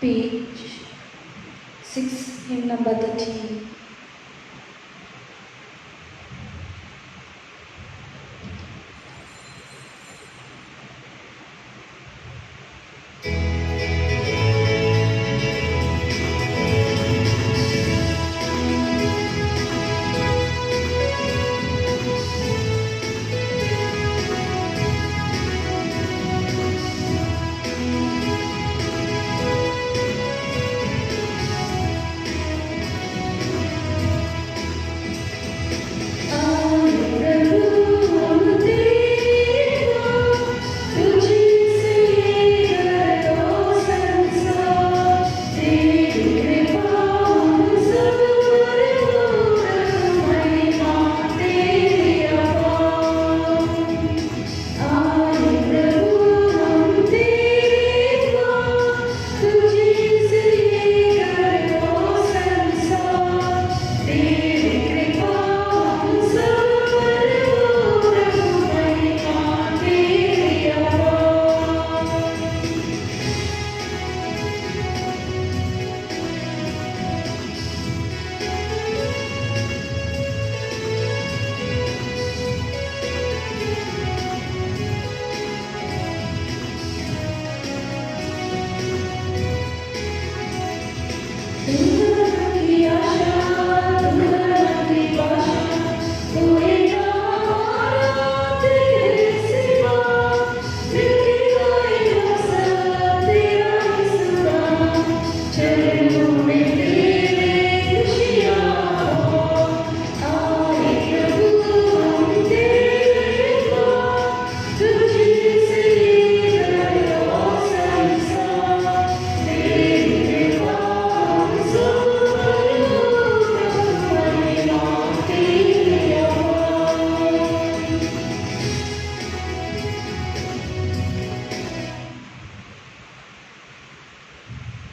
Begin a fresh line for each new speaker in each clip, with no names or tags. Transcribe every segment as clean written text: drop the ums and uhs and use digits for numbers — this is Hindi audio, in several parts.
page 6, hymn number 13.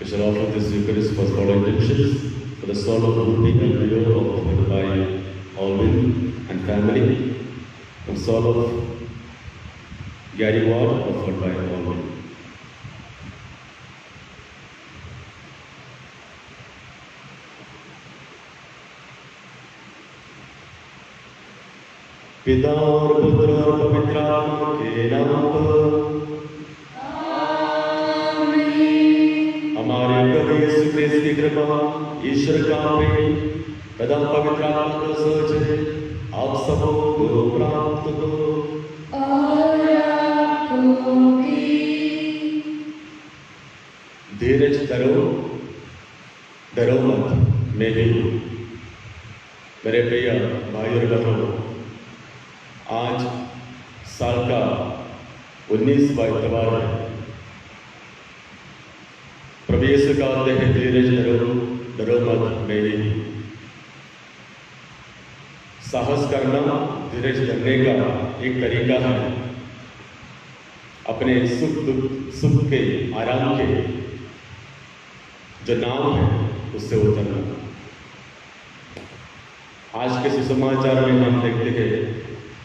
We shall offer this Eucharist for following intentions: for the soul of Ruby and Rio, offered by Alvin and family; for the soul of Gary Ward, offered by Alvin. पिता और पुत्र और पवित्र आत्मा के नाम पर हमारे प्रभु यीशु क्रिस्त की कृपा, ईश्वर का प्रेम तथा पवित्र आत्मा का सहयोग आप सबको प्राप्त हो।
और आपको भी।
धीरज धरो, डरो मत, मैं ही हूँ। मेरे प्रिय भाई और बहनों, आज साल का 19वां इतवार है। प्रभु यीशु कहते हैं, धीरज धरो, डरो मत, मैं ही हूँ। साहस करना, धीरज धरने का एक तरीका है अपने सुख के, आराम के जो नाम है उससे उतरना। आज के सुसमाचार में हम देखते हैं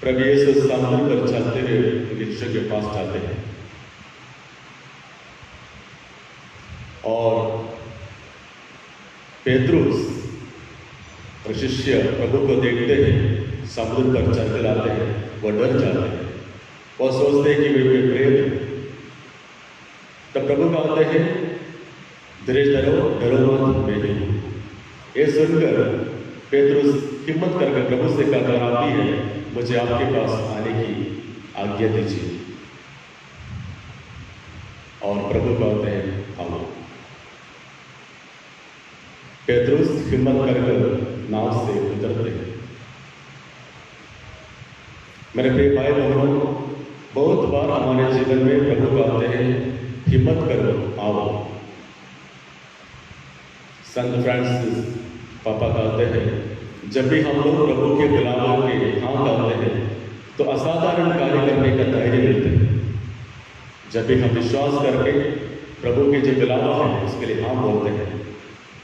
प्रभु यीशु समुद्र पर चलते हुए यीशु के पास जाते हैं और पेतरुस और शिष्य प्रभु को देखते हैं, समुद्र पर चल लाते हैं, वो डर जाते हैं, वो सोचते हैं कि वे प्रेत हैं। तब प्रभु कहते हैं, धीरज धरो, डरो मत, मैं ही हूँ। ये सुनकर पेतरुस हिम्मत करके प्रभु से कहता आती है, मुझे आपके पास आने की आज्ञा दीजिए। और प्रभु कहते हैं, आओ। पेतरुस हिम्मत कर नाव से उतरते हैं। मेरे प्रिय भाई बहनों, बहुत बार हमारे जीवन में प्रभु कहते हैं, हिम्मत करो, आओ। संत फ्रांसिस पापा कहते हैं, जब भी हम लोग प्रभु के बुलावे के हाँ कहते हैं तो असाधारण कार्य करने का धैर्य मिलते हैं। जब भी हम विश्वास करके प्रभु के जो बुलावा है उसके लिए हाँ बोलते हैं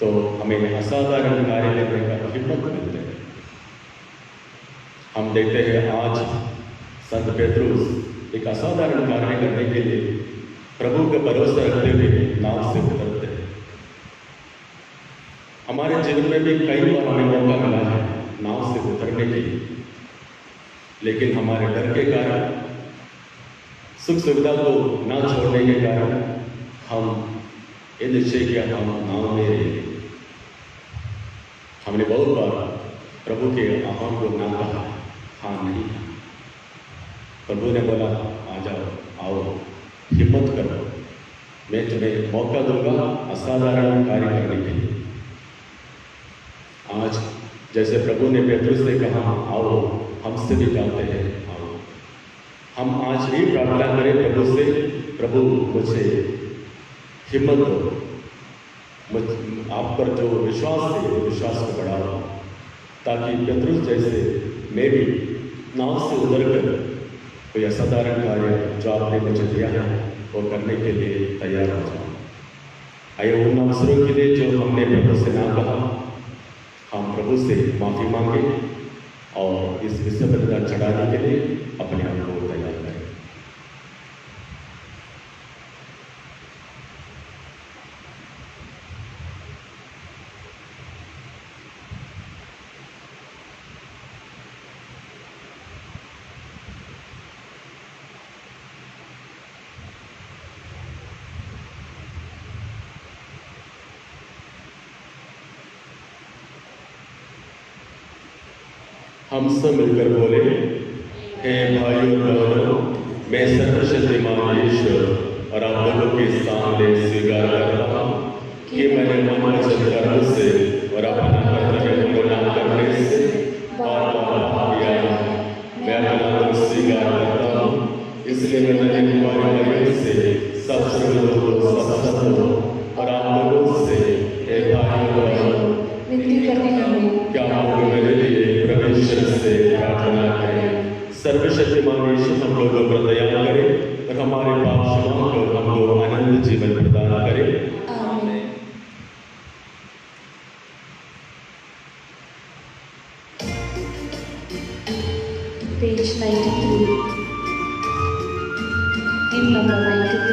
तो हमें असाधारण कार्य करने का हिम्मत मिलते हैं। हम देखते हैं आज संत पेतरुस एक असाधारण कार्य करने के लिए प्रभु के भरोसा रखते हुए नाव से उतरते हैं। हमारे जीवन में भी कई बार हमें मौका मिला है नाव से उतरने के लिए, लेकिन हमारे डर के कारण, सुख सुविधा को न छोड़ने के कारण हम ये निश्चय किया हम नाव में रहेंगे। हमने बहुत बार प्रभु के आह्वान को ना कहा, हाँ नहीं कहा। प्रभु ने बोला आ जाओ, आओ, हिम्मत करो, मैं तुम्हें मौका दूंगा असाधारण कार्य करने के लिए। आज जैसे प्रभु ने पेतरुस से कहा आओ, हमसे भी कहते हैं आओ। हम आज भी प्रार्थना करें प्रभु से, प्रभु मुझे हिम्मत दो, आप पर जो विश्वास है वो विश्वास को बढ़ाओ, ताकि पेतरुस जैसे मैं भी नाव से उतर कर कोई असाधारण कार्य जो आपने मुझे दिया है वो करने के लिए तैयार हो जाओ। आइए उन अवसरों के लिए जो हमने प्रभु से ना कहा, हम प्रभु से माफ़ी मांगे और इस विषय पर चढ़ाने के लिए अपने आप को तैयार करें। हम सब मिलकर बोले, हे भाइयों बहनों, मैं सर्वशक्तिमान ईश्वर और आप लोगों के सामने स्वीकार करता हूँ कि मैंने मन वचन कर्म से और अपना कर्तव्य को न करने से बार बार पाप किया है। मैं अपना दोष स्वीकार करता हूँ, इसलिए मैं तुम्हारे वचन से सब श्रमिकों को सब सत्य हो और आप लोगों से हे भाइयों बहनों
विनती करती हूँ
क्या आप लोग मेरे लिए परमेश्वर से प्रार्थना करें। सर्वशक्तिमान ईश्वर हम लोगों पर दया करे और हमारे पाप क्षमा कर हमको आनंद जीवन प्रदान करे।
आमीन। Page 93, hymn number 93।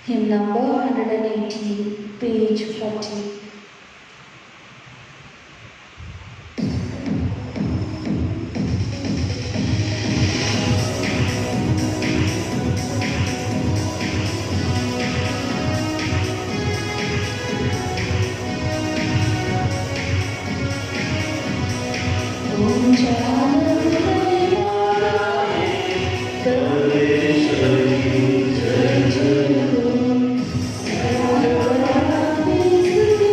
Hymn number 180, page 40। Thank you.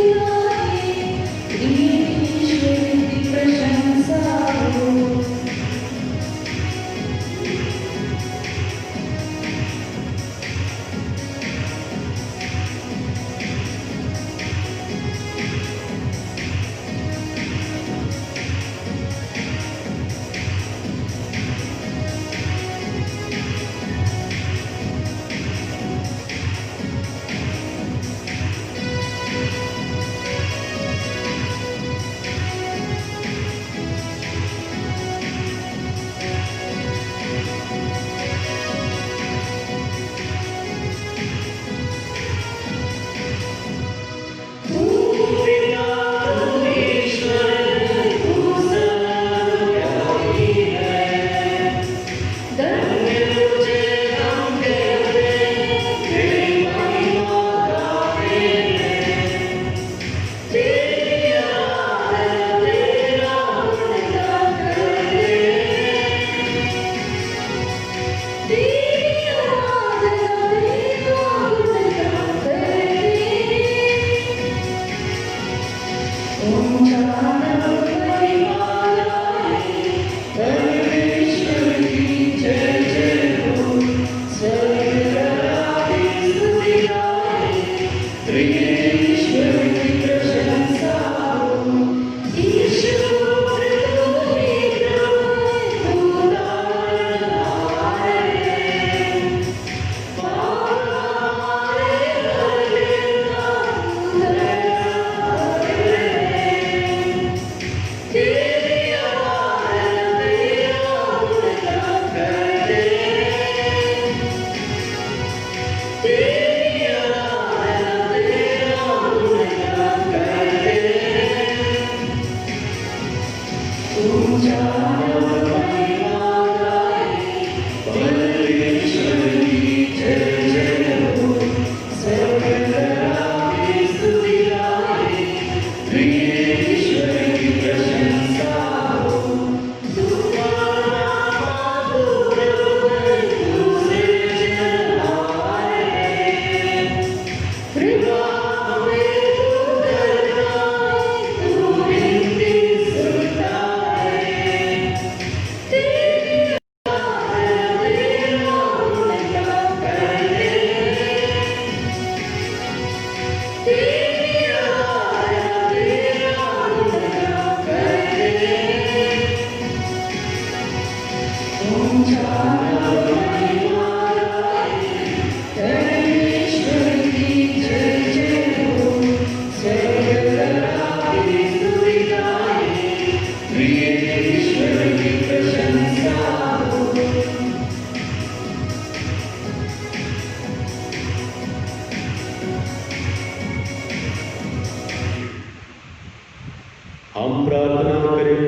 हम प्रार्थना करें।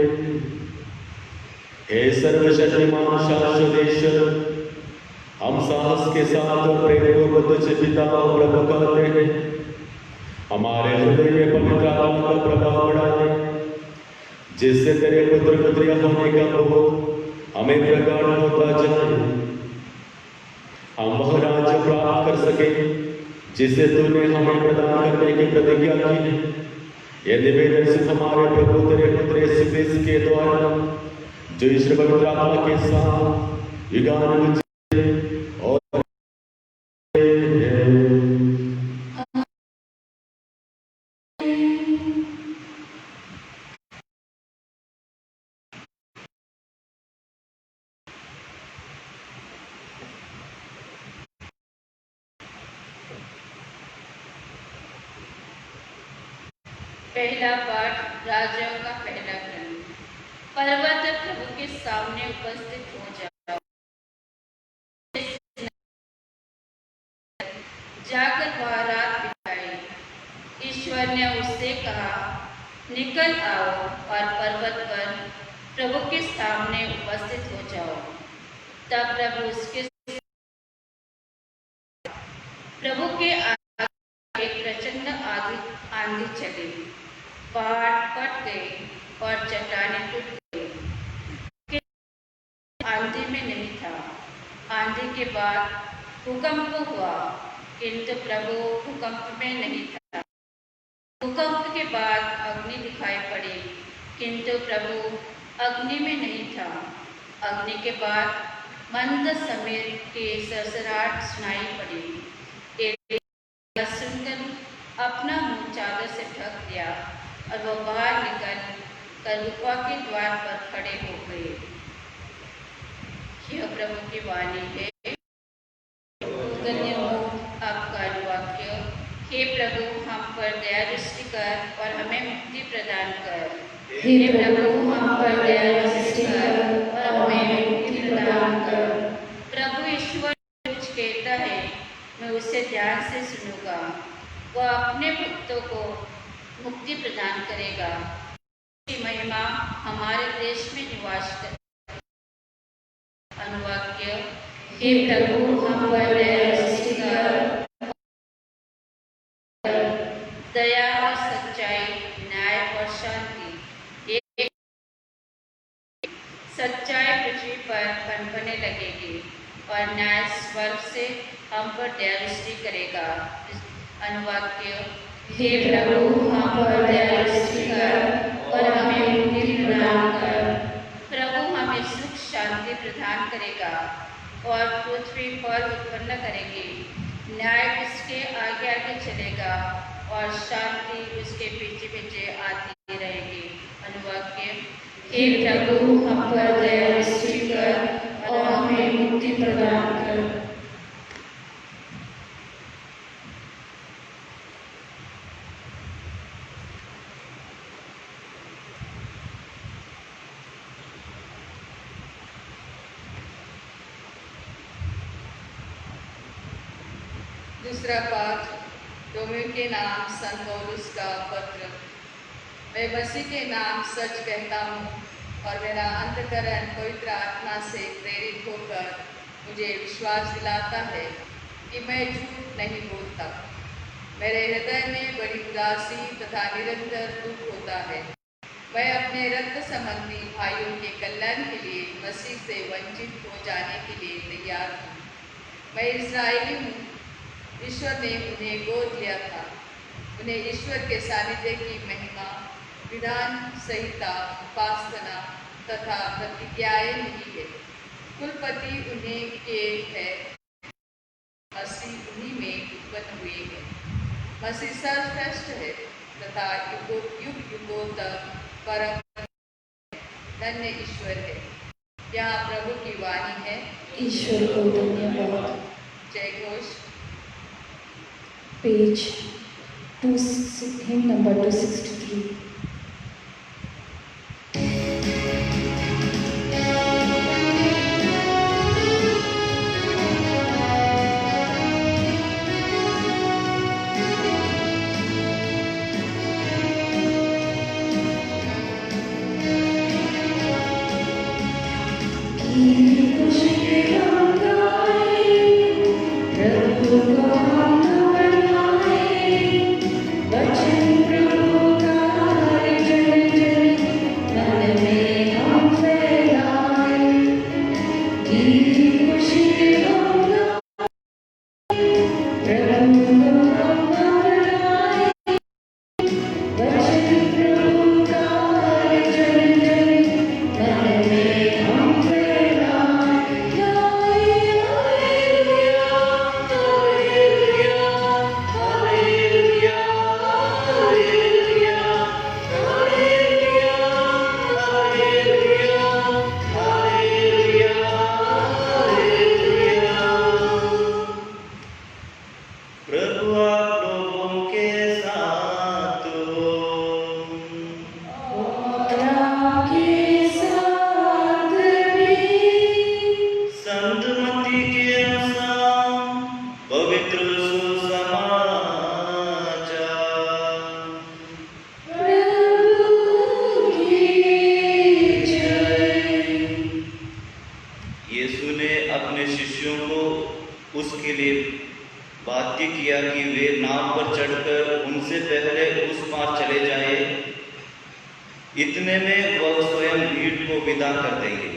हे सर्वशक्तिमान शाश्वतेश्वर, हम साहस के साथ और प्रेमपूर्वक तुझसे पिता और प्रभु कहते हैं, हमारे हृदय में पवित्र आत्मा का प्रभाव बढ़ा दे, जिससे तेरे पुत्र पुत्रिया होने का बोध हमें प्रगाढ़ होता जाए। हम वह राज्य प्राप्त कर सके जिसे तूने हमें प्रदान करने की प्रतिज्ञा की है। यह निवेदन सिर्फ हमारे प्रभु तेरे पुत्र यीशु मसीह के द्वारा, जो ईश्वर पवित्र आत्मा के साथ युगानुयुग और
पहला पाठ, राजाओं का पहला ग्रंथ। पर्वत प्रभु के सामने उपस्थित हो जाओ, जाकर वह रात बिताई। ईश्वर ने उससे कहा, निकल आओ और पर्वत पर प्रभु के सामने उपस्थित हो जाओ। तब प्रभु के आगे एक प्रचंड आंधी चली, पहाड़ फट गए और चट्टानें टूट गई। आंधी में नहीं था। आंधी के बाद भूकंप हुआ, किंतु प्रभु भूकंप में नहीं था। भूकंप के बाद अग्नि दिखाई पड़ी, किंतु प्रभु अग्नि में नहीं था। अग्नि के बाद मंद समीर की सरसराहट सुनाई पड़ी। एलिय्याह सुनकर अपना मुंह चादर से ढक दिया और वह बाहर निकल कर गुफा के द्वार पर खड़े हो गए। यह प्रभु की वाणी है। धन्य हो आपका अनुवाक्य। हे प्रभु, हम पर दया दृष्टि कर और हमें मुक्ति प्रदान कर।
हे प्रभु, हम पर दया दृष्टि कर और हमें मुक्ति प्रदान कर।
प्रभु ईश्वर कुछ कहता है, मैं उसे ध्यान से सुनूंगा। वह अपने भक्तों को मुक्ति प्रदान करेगा। उसकी महिमा हमारे देश में निवास करे। अनुवाक्य।
हे प्रभु, हम पर दया दृष्टि कर,
दया और सच्चाई, न्याय और शांति। एक सच्चाई पृथ्वी पर पनपने लगेगी और न्याय स्वर्ग से हम पर दया दृष्टि करेगा। अनुवाक्य।
हे प्रभु, हम पर दया दृष्टि कर और हमें मुक्ति प्रदान कर।
प्रभु हमें सुख शांति प्रदान करेगा और पृथ्वी पर उत्पन्न करेगी। न्याय उसके आगे आगे चलेगा और शांति उसके पीछे पीछे आती रहेगी। अनुवाक्य।
हे प्रभु, हम पर दया दृष्टि कर और हमें मुक्ति प्रदान कर।
दूसरा पाठ, रोमियो के नाम संत पौलुस का पत्र। मैं मसीह के नाम सच कहता हूँ और मेरा अंतःकरण पवित्र आत्मा से प्रेरित होकर मुझे विश्वास दिलाता है कि मैं झूठ नहीं बोलता। मेरे हृदय में बड़ी उदासी तथा निरंतर दुख होता है। मैं अपने रक्त संबंधी भाइयों के कल्याण के लिए मसीह से वंचित हो जाने के लिए तैयार हूँ। मैं इस्राएली हूँ। ईश्वर ने उन्हें गोद लिया था। उन्हें ईश्वर के सानिध्य की महिमा, विधान संहिता, उपासना तथा प्रतिज्ञाएं मिली है। कुलपति उन्हें के है, मसीह उन्हीं में उत्पन्न हुए हैं। मसीह सर्वश्रेष्ठ है तथा युग युगों तक परम धन्य ईश्वर है। यहाँ प्रभु की वाणी है।
ईश्वर को धन्यवाद।
जय घोष।
Page hymn number 263।
उसके लिए बाध्य किया कि वे नाव पर चढ़कर उनसे पहले उस पार चले जाए। इतने में वह स्वयं भीड़ को विदा कर देंगे।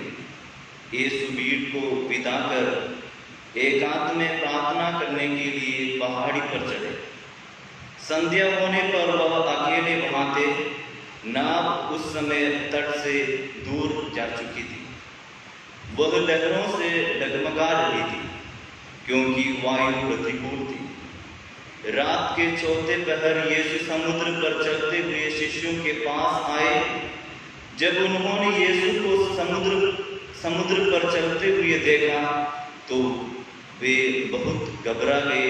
यीशु भीड़ को विदा कर एकांत में प्रार्थना करने के लिए पहाड़ी पर चढ़े। संध्या होने पर वह अकेले वहां थे। नाव उस समय तट से दूर जा चुकी थी। वह लहरों से डगमगा रही थी क्योंकि वायु प्रतिकूल थी। रात के चौथे पहर यीशु समुद्र पर चलते हुए शिष्यों के पास आए। जब उन्होंने यीशु को समुद्र पर चलते हुए देखा तो वे बहुत घबरा गए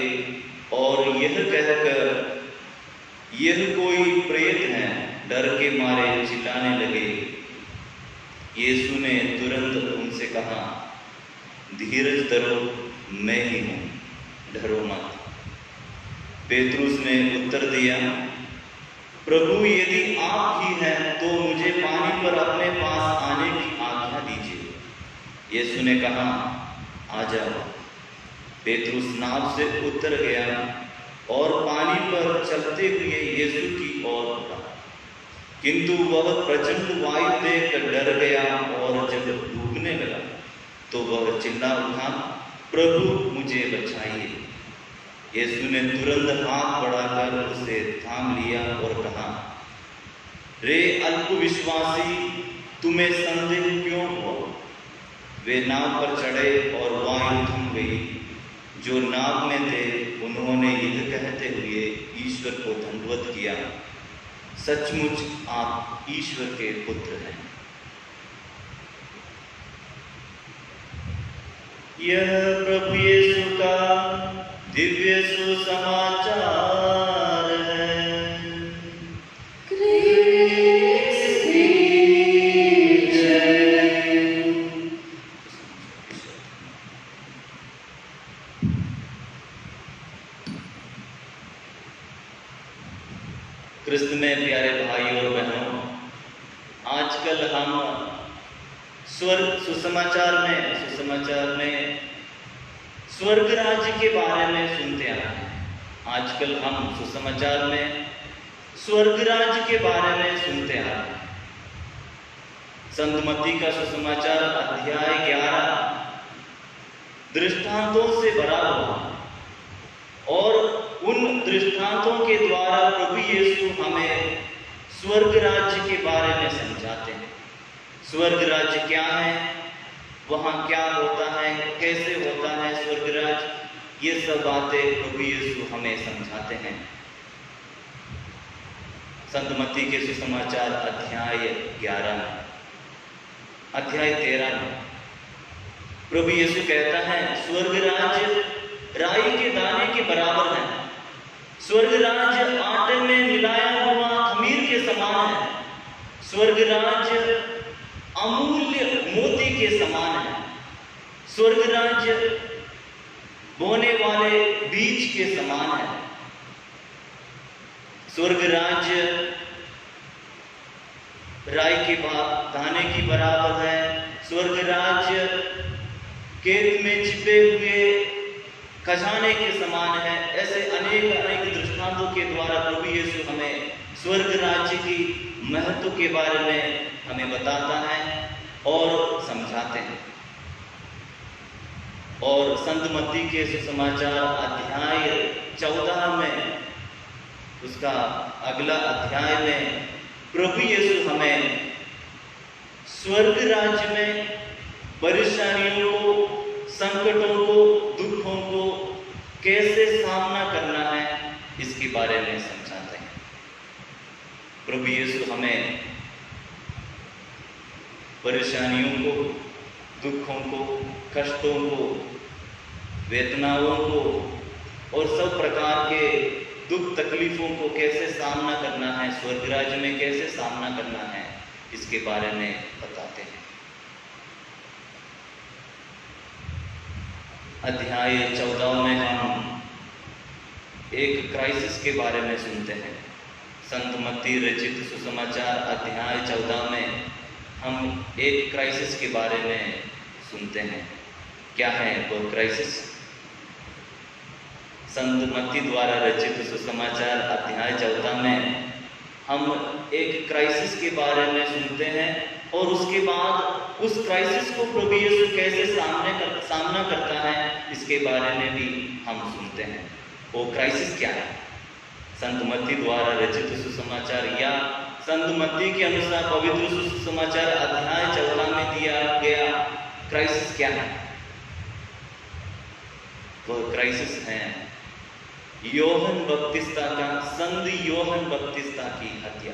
और यह कहकर यह कोई प्रेत है, डर के मारे चिल्लाने लगे। यीशु ने तुरंत उनसे कहा, धीरज धरो, मैं ही हूं, डरो मत। पेतरुस ने उत्तर दिया, प्रभु यदि आप ही हैं तो मुझे पानी पर अपने पास आने की आज्ञा दीजिए। यीशु ने कहा, आ जाओ। पेतरुस नाव से उतर गया और पानी पर चलते हुए यीशु की ओर बढ़ा, किंतु वह प्रचंड वायु देखकर डर गया और जब डूबने लगा तो वह चिल्ला उठा, प्रभु मुझे बचाइए। यीशु ने तुरंत हाथ बढ़ाकर उसे थाम लिया और कहा, रे अल्पविश्वासी, तुम्हें संदेह क्यों हुआ? वे नाव पर चढ़े और वायु थम गई। जो नाव में थे उन्होंने यह कहते हुए ईश्वर को धन्यवाद किया, सचमुच आप ईश्वर के पुत्र हैं। यह प्रभु यीशु का दिव्य सुसमाचार है। क्रिस्त में प्यारे भाई और बहनों, आजकल हम स्वर्ग सुसमाचार में स्वर्ग राज्य के बारे में सुनते आ रहे हैं। आजकल हम सुसमाचार में स्वर्ग राज्य के बारे में सुनते आ रहे हैं। संत मत्ती का सुसमाचार अध्याय 11 दृष्टांतों से भरा हुआ और उन दृष्टांतों के द्वारा प्रभु यीशु हमें स्वर्ग राज्य के बारे में समझाते हैं। स्वर्ग राज्य क्या है, वहां क्या होता है, कैसे होता है स्वर्ग राज्य, ये सब बातें प्रभु यीशु हमें समझाते हैं। संत मत्ती के सुसमाचार अध्याय 11 में, अध्याय 13 में प्रभु यीशु कहता है, स्वर्ग राज्य राई के दाने के बराबर है। स्वर्ग राज्य आटे में मिलाया हुआ खमीर के समान है। स्वर्ग राज्य अमूल्य मोती के समान है। स्वर्ग राज्य बोने वाले बीज के समान है। स्वर्ग राज्य राई के दाने की बराबर है। स्वर्ग राज्य खेत में छिपे हुए खजाने के समान है। ऐसे अनेक अनेक दृष्टांतों के द्वारा प्रभु यीशु हमें स्वर्ग राज्य की महत्व के बारे में हमें बताता है और समझाते हैं। और संत मत्ती के सुसमाचार अध्याय 14 में, उसका अगला अध्याय में प्रभु यीशु हमें स्वर्ग राज्य में परेशानियों को, संकटों को, दुखों को कैसे सामना करना है इसके बारे में समझाते हैं। प्रभु यीशु हमें परेशानियों को, दुखों को, कष्टों को, वेदनाओं को और सब प्रकार के दुख तकलीफों को कैसे सामना करना है, स्वर्ग राज्य में कैसे सामना करना है, इसके बारे में बताते हैं। अध्याय 14 में हम एक क्राइसिस के बारे में सुनते हैं। संत मत्ती रचित सुसमाचार अध्याय 14 में हम एक क्राइसिस के बारे में सुनते हैं। क्या है वो क्राइसिस? संत मत्ती द्वारा रचित सुसमाचार अध्याय 14 में हम एक क्राइसिस के बारे में सुनते हैं और उसके बाद उस क्राइसिस को प्रभु यीशु कैसे सामना करता है इसके बारे में भी हम सुनते हैं। वो क्राइसिस क्या है? संत मत्ती द्वारा रचित सुसमाचार या संत मत्ती के अनुसार पवित्र सुसमाचार अध्याय 14 में दिया गया क्राइसिस क्या है? वह क्राइसिस है योहन बपतिस्ता का, संत योहन बपतिस्ता की हत्या।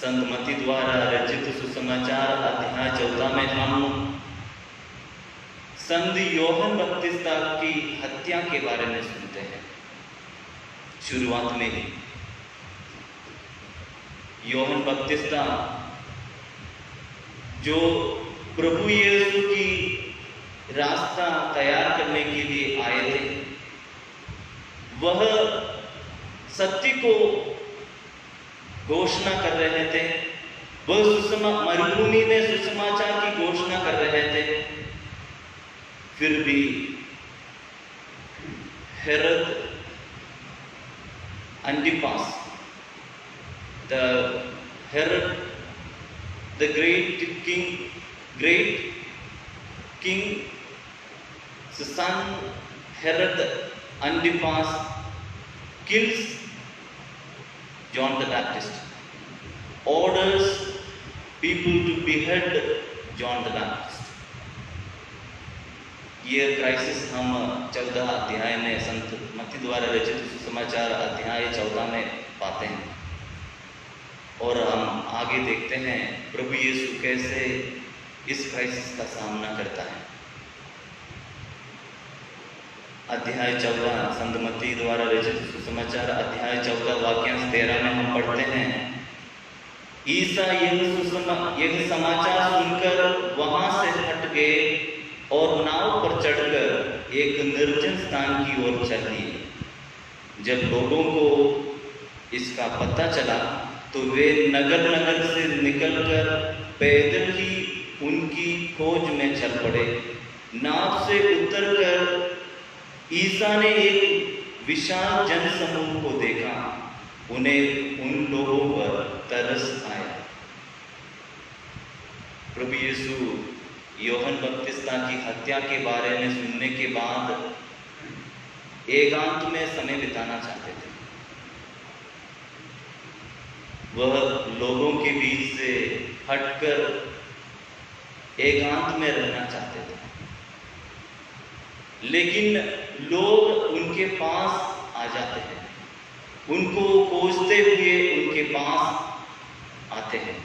संत मत्ती द्वारा रचित सुसमाचार अध्याय 14 में हम संत योहन बपतिस्ता की हत्या के बारे में सुनते हैं। शुरुआत में ही योहन बपतिस्ता जो प्रभु यीशु की रास्ता तैयार करने के लिए आए थे, वह सत्य को घोषणा कर रहे थे। वह मरुभूमि में सुसमाचार की घोषणा कर रहे थे। फिर भी Herod अंटिपास, the great king, the son Herod Antipas kills John the Baptist, orders people to behead John the Baptist. ये क्राइसिस हम 14 अध्याय में संत मत्ती द्वारा रचित सुसमाचार अध्याय 14 में पाते हैं। और हम आगे देखते हैं प्रभु यीशु कैसे इस क्राइसिस का सामना करता है। अध्याय 14 संत मत्ती द्वारा रचित सुसमाचार अध्याय 14 वाक्यांश 13 में हम पढ़ते हैं, ईसा यह समाचार सुनकर वहां से हट गए और नाव पर चढ़कर एक निर्जन स्थान की ओर चल दिए। जब लोगों को इसका पता चला तो वे नगर नगर से निकलकर पैदल ही उनकी खोज में चल पड़े। नाव से उतरकर ईसा ने एक विशाल जनसमूह को देखा। उन्हें उन लोगों पर तरस आया। प्रभु यीशु योहन बपतिस्ता की हत्या के बारे में सुनने के बाद एकांत में समय बिताना चाहते थे। वह लोगों के बीच से हटकर एकांत में रहना चाहते थे, लेकिन लोग उनके पास आ जाते हैं, उनको खोजते हुए उनके पास आते हैं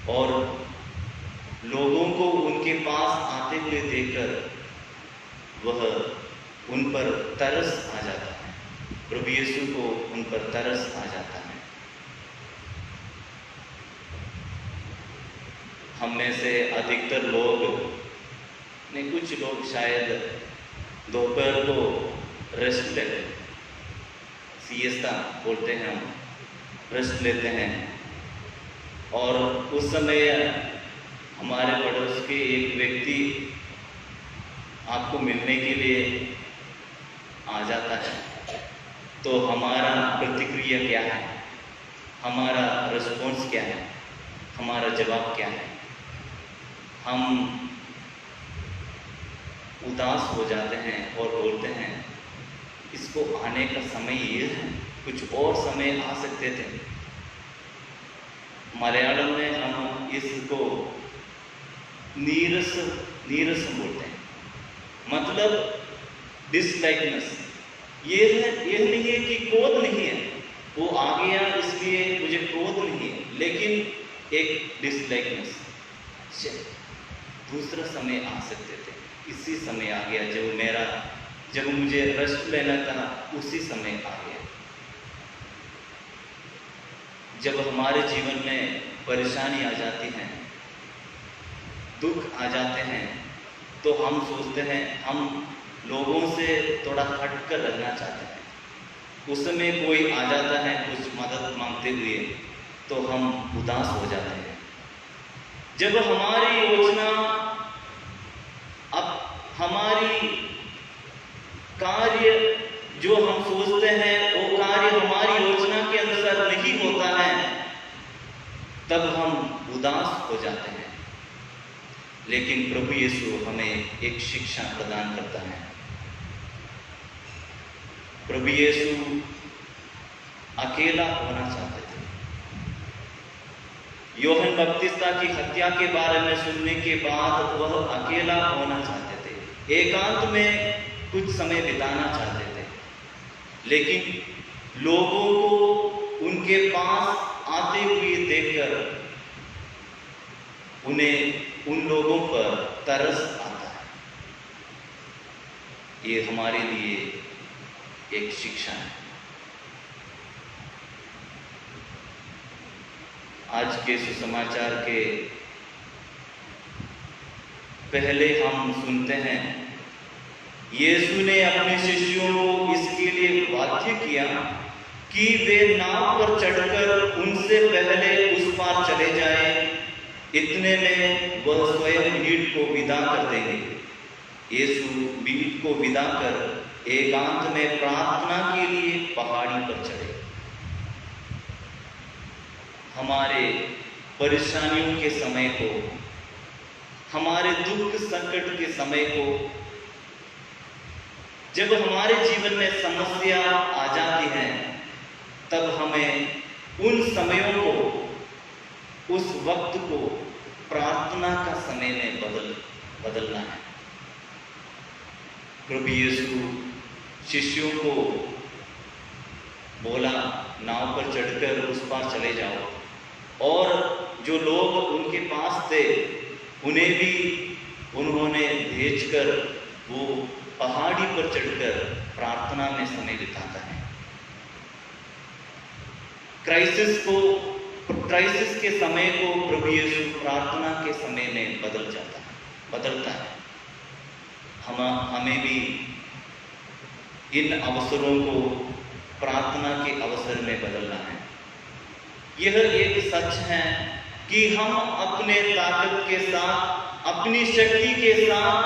और लोगों को उनके पास आते हुए देखकर वह उन पर तरस आ जाता है। प्रभु यीशु को उन पर तरस आ जाता है। हम में से अधिकतर लोग नहीं, कुछ लोग शायद दोपहर को रेस्ट लेते हैं, सिएस्ता बोलते हैं, हम रेस्ट लेते हैं। और उस समय हमारे पड़ोस के एक व्यक्ति आपको मिलने के लिए आ जाता है, तो हमारा प्रतिक्रिया क्या है, हमारा रिस्पॉन्स क्या है, हमारा जवाब क्या है? हम उदास हो जाते हैं और बोलते हैं इसको आने का समय ये है, कुछ और समय आ सकते थे। मलयालम में हम इसको नीरस बोलते हैं, मतलब डिसलाइकनेस। ये नहीं है कि क्रोध नहीं है, वो आ गया इसलिए मुझे क्रोध नहीं है, लेकिन एक डिसलाइकनेस। दूसरा समय आ सकते थे, इसी समय आ गया जब मुझे रेस्ट लेना था, उसी समय आ गया। जब हमारे जीवन में परेशानी आ जाती है, दुख आ जाते हैं, तो हम सोचते हैं हम लोगों से थोड़ा हट कर रहना चाहते हैं। उस समय कोई आ जाता है कुछ मदद मांगते हुए, तो हम उदास हो जाते हैं। जब हमारी योजना, अब हमारी कार्य जो हम सोचते हैं वो कार्य हमारी योजना के अनुसार नहीं होता है, तब हम उदास हो जाते हैं। लेकिन प्रभु यीशु हमें एक शिक्षा प्रदान करता है। प्रभु यीशु अकेला होना चाहते थे। यूहन्ना बपतिस्ता की हत्या के बारे में सुनने के बाद वह अकेला होना चाहते थे, एकांत में कुछ समय बिताना चाहते थे। लेकिन लोगों को उनके पास आते हुए देखकर उन्हें उन लोगों पर तरस आता है। ये हमारे लिए एक शिक्षा है। आज के सुसमाचार के पहले हम सुनते हैं यीशु ने अपने शिष्यों को इसके लिए बाध्य किया कि वे नाव पर चढ़कर उनसे पहले उस पार चले जाएं। इतने में वह स्वयं भीड़ को विदा कर देंगे। यीशु भीड़ को विदा कर एकांत में प्रार्थना के लिए पहाड़ी पर चढ़े। हमारे परेशानियों के समय को, हमारे दुख संकट के समय को, जब हमारे जीवन में समस्या आ जाती है, तब हमें उन समयों को, उस वक्त को प्रार्थना का समय में बदलना है। प्रभु यीशु शिष्यों को बोला नाव पर चढ़कर उस पार चले जाओ, और जो लोग उनके पास थे उन्हें भी उन्होंने भेजकर वो पहाड़ी पर चढ़कर प्रार्थना में समय बिताता है। क्राइसिस के समय को प्रभु यीशु प्रार्थना के समय में बदलता है। हमें भी इन अवसरों को प्रार्थना के अवसर में बदलना है। यह एक सच है कि हम अपने ताकत के साथ, अपनी शक्ति के साथ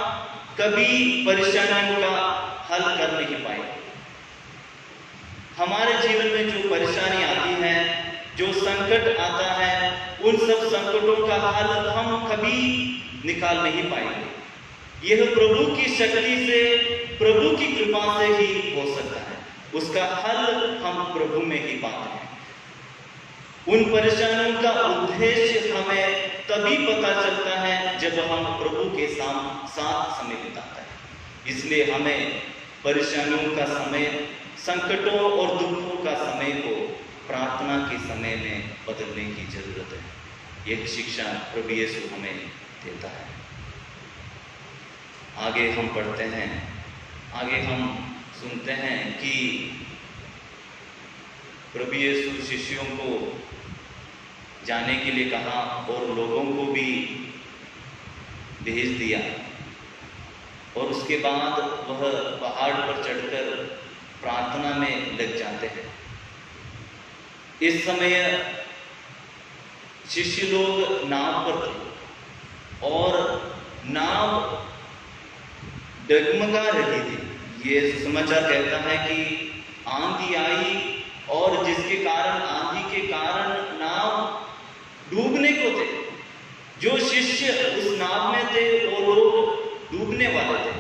कभी परेशानियों का हल कर नहीं पाए। हमारे जीवन में जो परेशानी आती है, जो संकट आता है, उन सब संकटों का हल हम कभी निकाल नहीं पाएंगे। यह प्रभु की शक्ति से, प्रभु की कृपा से ही हो सकता है। उसका हल हम प्रभु में ही पाते हैं। उन परेशानियों का उद्देश्य हमें तभी पता चलता है जब हम प्रभु के साथ समय बिताते हैं। इसलिए हमें परेशानियों का समय, संकटों और दुखों का समय को प्रार्थना के समय में बदलने की जरूरत है। यह शिक्षा प्रभु यीशु हमें देता है। आगे हम पढ़ते हैं, आगे हम सुनते हैं कि प्रभु यीशु शिष्यों को जाने के लिए कहा और लोगों को भी भेज दिया, और उसके बाद वह पहाड़ पर चढ़कर प्रार्थना में लग जाते हैं। इस समय शिष्य लोग नाव पर थे और नाव डगमगा रही थी। ये समाचार कहता है कि आंधी आई और जिसके कारण, आंधी के कारण नाव डूबने को थे। जो शिष्य उस नाव में थे वो लोग डूबने वाले थे।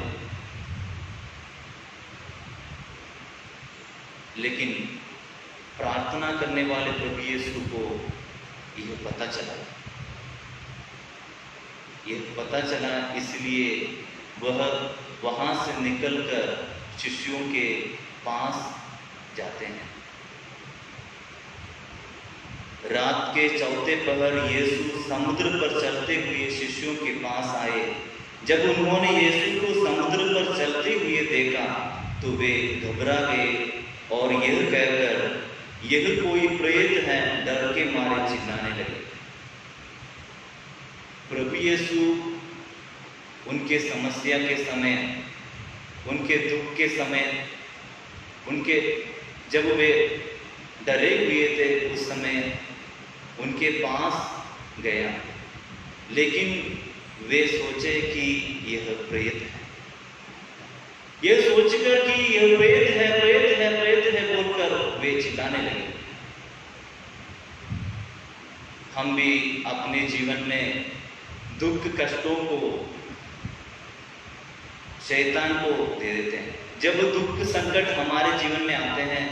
लेकिन प्रार्थना करने वाले प्रभु यीशु को यह पता चला, इसलिए वह वहां से निकलकर शिष्यों के पास जाते हैं। रात के चौथे पहर यीशु समुद्र पर चलते हुए शिष्यों के पास आए। जब उन्होंने यीशु को समुद्र पर चलते हुए देखा तो वे घबरा गए और यह कहकर यह कोई प्रेत है, डर के मारे चिल्लाने लगे। प्रभु यीशु उनके समस्या के समय, उनके दुख के समय, उनके जब वे डरे हुए थे उस समय उनके पास गया, लेकिन वे सोचे कि यह प्रेत है। ये सोचकर कि यह प्रेत है, प्रेत है, प्रेत है बोलकर वे चिल्लाने लगे। हम भी अपने जीवन में दुख कष्टों को शैतान को दे देते हैं। जब दुख संकट हमारे जीवन में आते हैं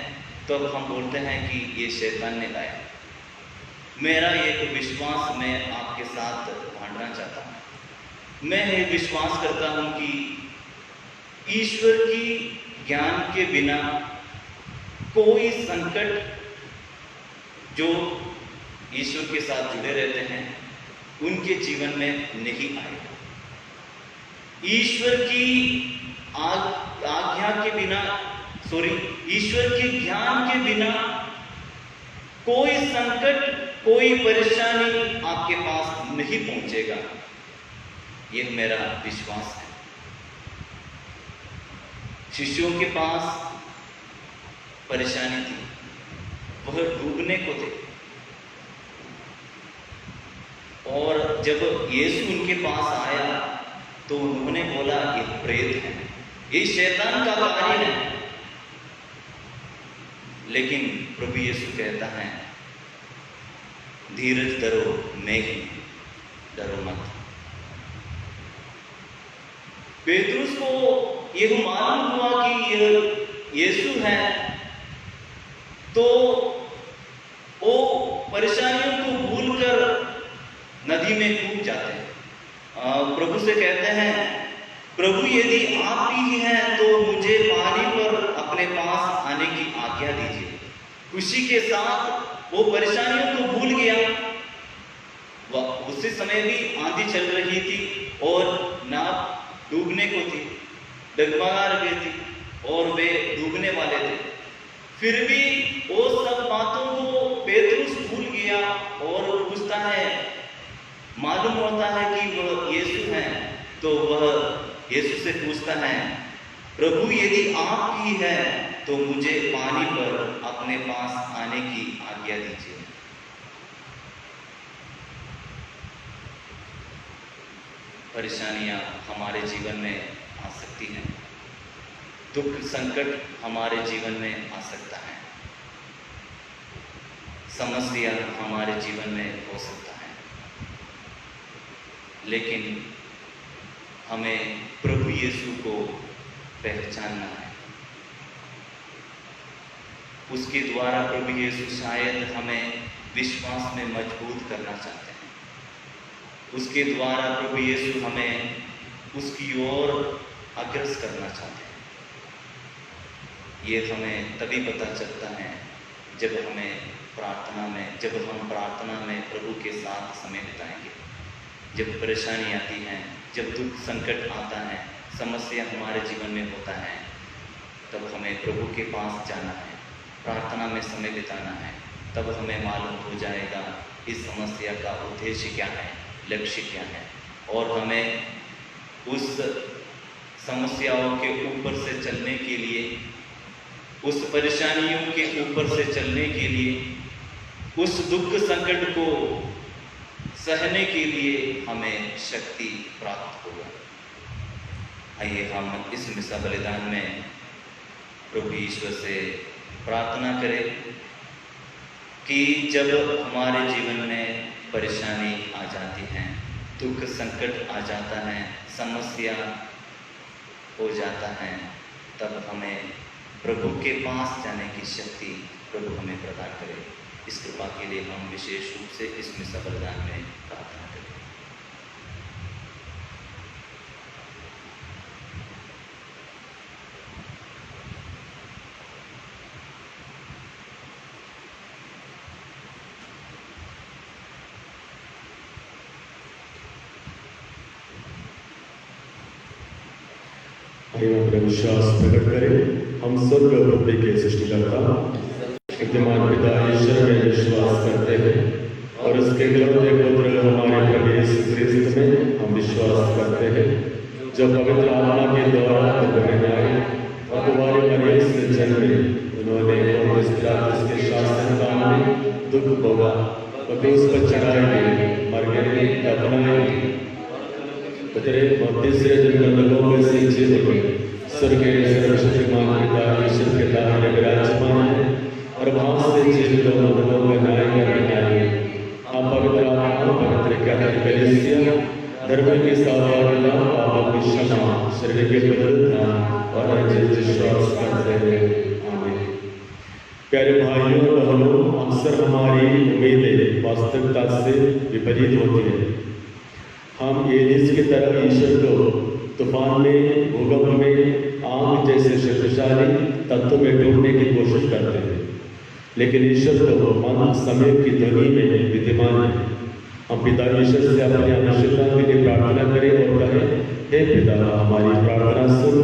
तो हम बोलते हैं कि ये शैतान ने लाया। मेरा एक विश्वास मैं आपके साथ बांटना चाहता हूँ। मैं ये विश्वास करता हूँ कि ईश्वर की ज्ञान के बिना कोई संकट जो ईश्वर के साथ जुड़े रहते हैं उनके जीवन में नहीं आएगा। ईश्वर की आज्ञा के बिना, ईश्वर के ज्ञान के बिना कोई संकट, कोई परेशानी आपके पास नहीं पहुंचेगा। यह मेरा विश्वास है। शिष्यों के पास परेशानी थी, वह डूबने को थे, और जब यीशु उनके पास आया तो उन्होंने बोला यह प्रेत है, ये शैतान का कार्य है। लेकिन प्रभु यीशु कहता है धीरज धरो, मैं ही, डरो मत। पेतरुस को यह मालूम हुआ कि यह यीशु है, तो वो परेशानियों को भूलकर नदी में कूद जाते हैं। प्रभु से कहते हैं, प्रभु यदि आप ही हैं तो मुझे पानी पर अपने पास आने की आज्ञा दीजिए। खुशी के साथ वो परेशानियों को भूल गया। उसी समय भी आंधी चल रही थी और नाव डूबने को थी, डगमगा रही थी और वे डूबने वाले थे। फिर भी वो सब बातों को पेतरुस भूल गया और पूछता है, मालूम होता है कि वह यीशु है, तो वह यीशु से पूछता है, प्रभु यदि आप ही है तो मुझे पानी पर अपने पास आने की आज्ञा दीजिए। परेशानियां हमारे जीवन में आ सकती हैं, दुख संकट हमारे जीवन में आ सकता है, समस्या हमारे जीवन में हो सकता है, लेकिन हमें प्रभु यीशु को पहचानना है। उसके द्वारा प्रभु यीशु शायद हमें विश्वास में मजबूत करना चाहते हैं। उसके द्वारा प्रभु यीशु हमें उसकी ओर अग्रसर करना चाहते हैं। ये हमें तभी पता चलता है जब हम प्रार्थना में प्रभु के साथ समय बिताएंगे। जब परेशानी आती है, जब दुख संकट आता है, समस्या हमारे जीवन में होता है, तब हमें प्रभु के पास जाना है, प्रार्थना में समय बिताना है। तब हमें मालूम हो जाएगा इस समस्या का उद्देश्य क्या है, लक्ष्य क्या है, और हमें उस समस्याओं के ऊपर से चलने के लिए, उस परेशानियों के ऊपर से चलने के लिए, उस दुख संकट को सहने के लिए हमें शक्ति प्राप्त होगा। आइए हम इस मिसा बलिदान में प्रभु ईश्वर से प्रार्थना करें कि जब हमारे जीवन में परेशानी आ जाती है, दुख संकट आ जाता है, समस्या हो जाता है, तब हमें प्रभु के पास जाने की शक्ति प्रभु हमें प्रदान करे। इस कृपा के लिए हम विशेष रूप से इस मिसा बलिदान में प्रार्थना करें।
आइए अपना विश्वास प्रकट करें। हम स्वर्ग और पृथ्वी के सृष्टिकर्ता विद्यमान पिता ईश्वर में विश्वास करते हैं और उसके इकलौते पुत्र हमारे प्रभु यीशु क्रिस्त में हम विश्वास करते हैं, जो पवित्र आत्मा के द्वारा गर्भ में आए और कुंवारी मरियम से जन्मे। उन्होंने पौलुस पिलातुस के शासन काल में दुख भोगा और क्रूस पर चढ़ाए गए, मर गए, दफनाए गए, उतरे और तीसरे दिन मृतकों में से जी उठे, स्वर्ग के सर्वशक्तिमान पिता ईश्वर के दाहिने विराजमान है और वहां से जीवित और मृतकों का न्याय करने आए। आप पवित्र आत्मा, पवित्र कैथोलिक कलीसिया, धर्म की सहभागिता, पापों की क्षमा, शरीर के पुनरुत्थान और अनंत विश्वास करते हैं। आमीन। प्यारे भाइयों और बहनों, अक्सर हमारी उम्मीदें वास्तविकता से विपरीत होती है। हम एलिस की तरह ईश्वर को तूफान में, भूकंप में, आग जैसे शक्तिशाली तत्व में ढूंढने की कोशिश करते हैं, लेकिन ईश्वर तो मंद समय की ध्वनि में विद्यमान है। हम पिता ईश्वर से अपनी आवश्यकता के लिए प्रार्थना करें और कहें, हे पिता हमारी प्रार्थना सुन।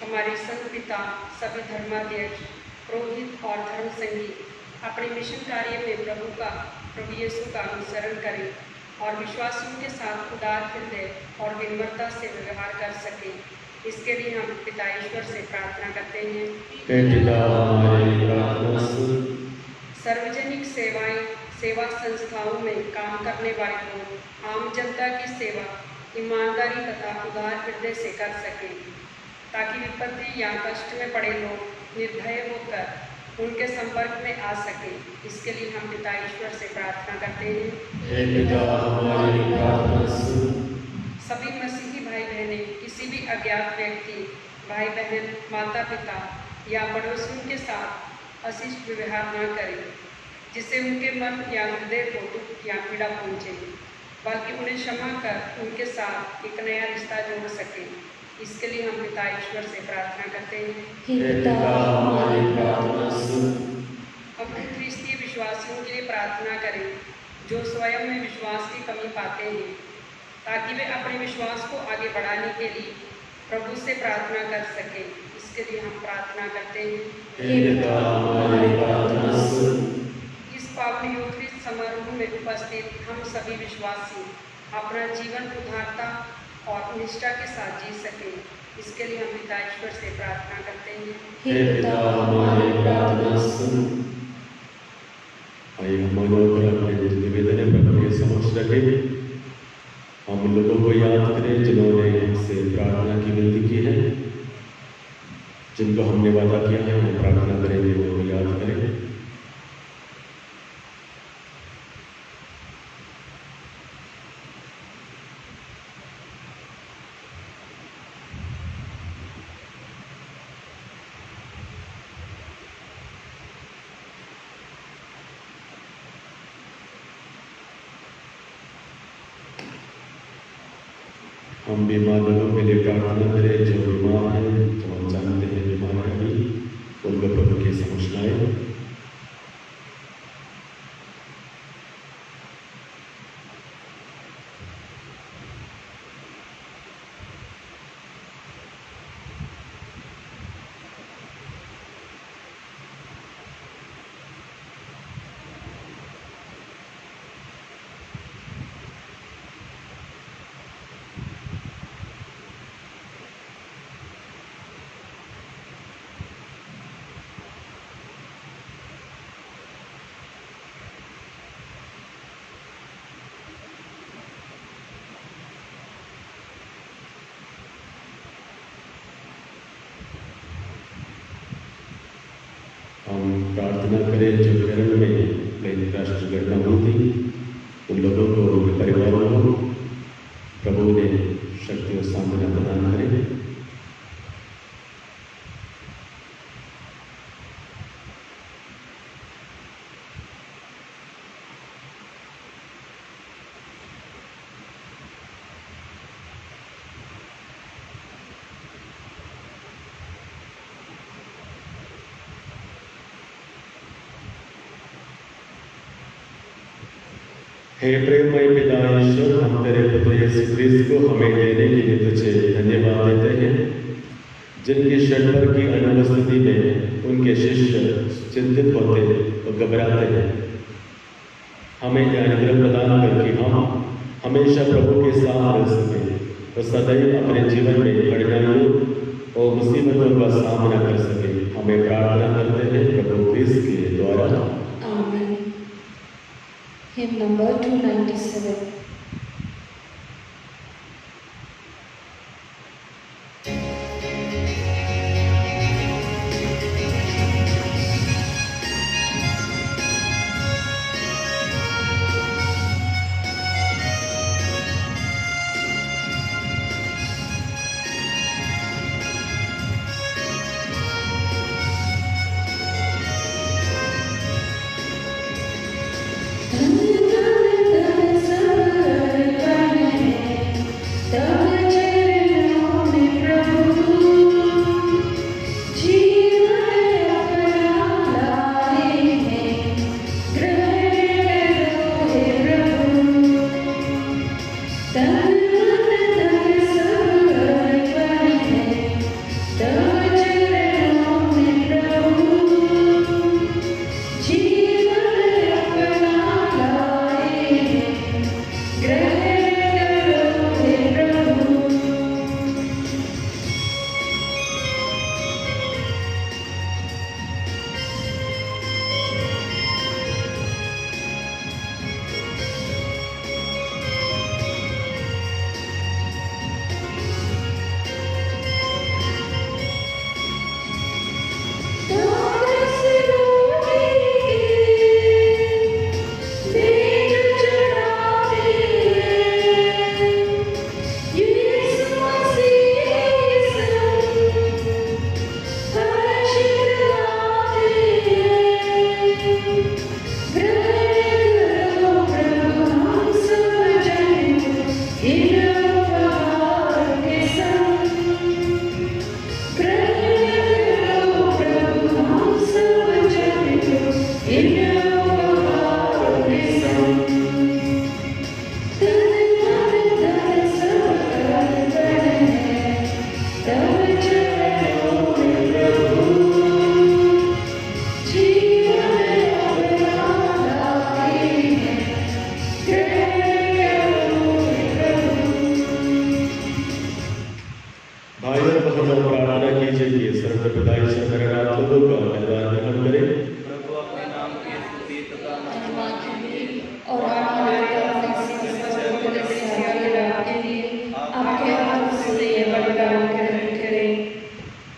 हमारे संत पिता, सभी धर्माध्यक्ष, पुरोहित और धर्म संगी अपने मिशन कार्य में प्रभु यीशु का अनुसरण करें और विश्वासियों के साथ उदार हृदय और विनम्रता से व्यवहार कर सकें। इसके लिए हम पिता ईश्वर से प्रार्थना करते हैं।
हे पिता हमारी प्रार्थना सुन।
सार्वजनिक सेवा संस्थाओं में काम करने वाले लोग आम जनता की सेवा ईमानदारी तथा उदार हृदय से कर सकें, ताकि विपत्ति या कष्ट में पड़े लोग निर्भय होकर उनके संपर्क में आ सके। इसके लिए हम पिता ईश्वर से प्रार्थना करते हैं।
हे पिता हमारी प्रार्थना सुन।
सभी मसीही भाई बहनें किसी भी अज्ञात व्यक्ति, भाई बहन, माता पिता या पड़ोसियों के साथ अशिष्ट व्यवहार न करें, जिससे उनके मन या हृदय को दुख या पीड़ा पहुँचे, बल्कि उन्हें क्षमा कर उनके साथ एक नया रिश्ता जोड़ सके। इसके लिए हम पिता ईश्वर से प्रार्थना करते हैं।
हे पिता हमारी प्रार्थना सुन।
हम ख्रिस्तीय विश्वासियों के लिए प्रार्थना करें जो स्वयं में विश्वास की कमी पाते हैं, ताकि वे अपने विश्वास को आगे बढ़ाने के लिए प्रभु से प्रार्थना कर सकें। इसके लिए हम प्रार्थना करते हैं।
हे पिता हमारी प्रार्थना सुन।
इस पावन यूखरिस्ट समारोह में उपस्थित हम सभी विश्वासी अपना जीवन उदारता और निष्ठा के साथ जी सके। इसके लिए हम पिता ईश्वर से प्रार्थना करते हैं।
हे पिता हमारी प्रार्थना सुन। आइए हम मनोकर अपने निवेदन प्रभु के समक्ष रखें। हम लोगों को याद करें जिन्होंने हमसे प्रार्थना की विनती की है, जिनको हमने वादा किया है हम प्रार्थना करेंगे, वो याद करें। हम बीमार लोगों के लिए प्रार्थना करें, जो बीमार हैं, जो हम जानते हैं बीमार है, अभी उनको प्रभु के समक्ष लाएं। प्रार्थना करें जो केरल में कई राष्ट्र घटना हुई थी, उन लोगों को, उनके परिवारों को प्रभु ने शक्ति और सामना प्रदान करें। हे प्रेममय पिता ईश्वर, हम तेरे पुत्र यीशु ख्रीस्त को हमें देने के लिए तुझे धन्यवाद देते हैं, जिनकी षड्वर की अनुपस्थिति में उनके शिष्य चिंतित होते और घबराते हैं। हमें ज्ञान प्रदान कर कि हम हमेशा प्रभु के साथ रह सकें और सदैव अपने जीवन में कठिनाइयों और मुसीबतों का सामना कर सकें। हमें प्रार्थना करते हैं प्रभु ख्रीस्त के द्वारा।
आमीन। Hymn number 297.